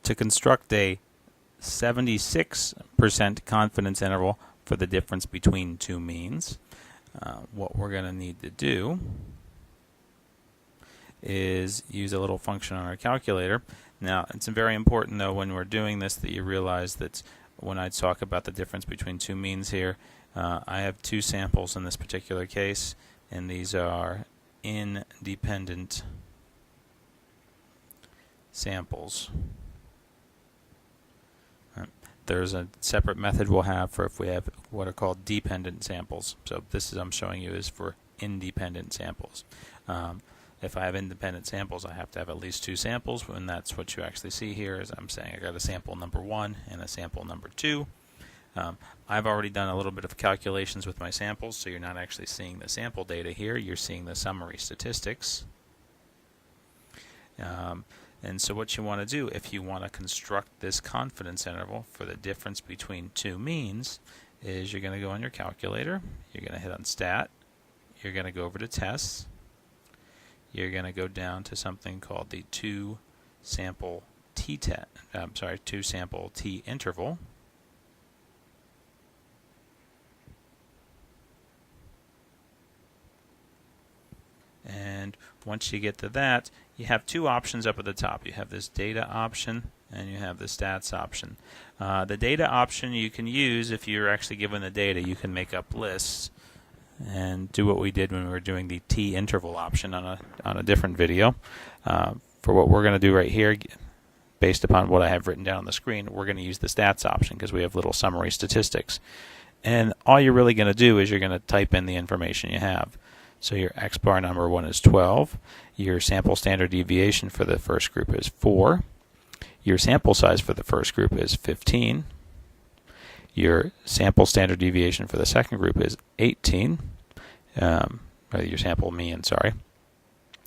To construct a 76% confidence interval for the difference between two means, what we're going to need to do is use a little function on our calculator. Now, it's very important, though, when we're doing this that you realize that when I talk about the difference between two means here, I have two samples in this particular case, and these are independent samples. There's a separate method we'll have for if we have what are called dependent samples. So this is I'm showing you is for independent samples. If I have independent samples, I have to have at least two samples, and that's what you actually see here. Is I'm saying I got a sample number 1 and a sample number 2. I've already done a little bit of calculations with my samples, so you're not actually seeing the sample data here. You're seeing the summary statistics. And so what you want to do, if you want to construct this confidence interval for the difference between two means, is you're going to go on your calculator, you're going to hit on Stat, you're going to go over to Tests, you're going to go down to something called the two-sample t interval. And once you get to that, you have two options up at the top. You have this data option and you have the stats option. The data option you can use if you're actually given the data. You can make up lists and do what we did when we were doing the t-interval option on a different video. For what we're going to do right here, based upon what I have written down on the screen, we're going to use the stats option because we have little summary statistics. And all you're really going to do is you're going to type in the information you have. So your X bar number 1 is 12. Your sample standard deviation for the first group is 4. Your sample size for the first group is 15. Your sample standard deviation for the second group is 18. Or your sample mean, sorry.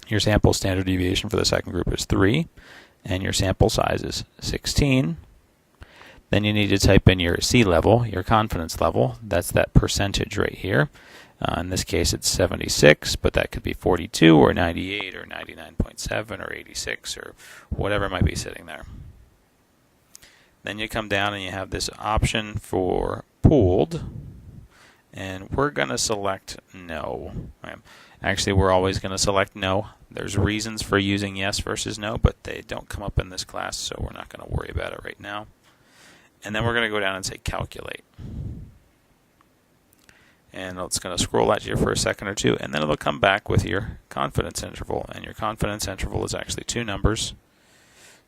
Your sample standard deviation for the second group is 3. And your sample size is 16. Then you need to type in your C level, your confidence level. That's that percentage right here. In this case, it's 76, but that could be 42 or 98 or 99.7 or 86 or whatever might be sitting there. Then you come down and you have this option for pooled, and we're going to select no. Actually, we're always going to select no. There's reasons for using yes versus no, but they don't come up in this class, so we're not going to worry about it right now. And then we're going to go down and say calculate. And it's going to scroll at you for a second or two, and then it'll come back with your confidence interval. And your confidence interval is actually two numbers.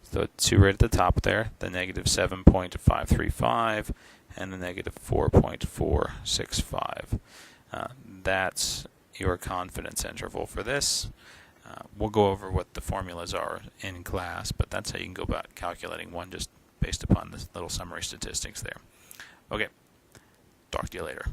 So two right at the top there, the negative 7.535 and the negative 4.465. That's your confidence interval for this. We'll go over what the formulas are in class, but that's how you can go about calculating one just based upon the little summary statistics there. Okay, talk to you later.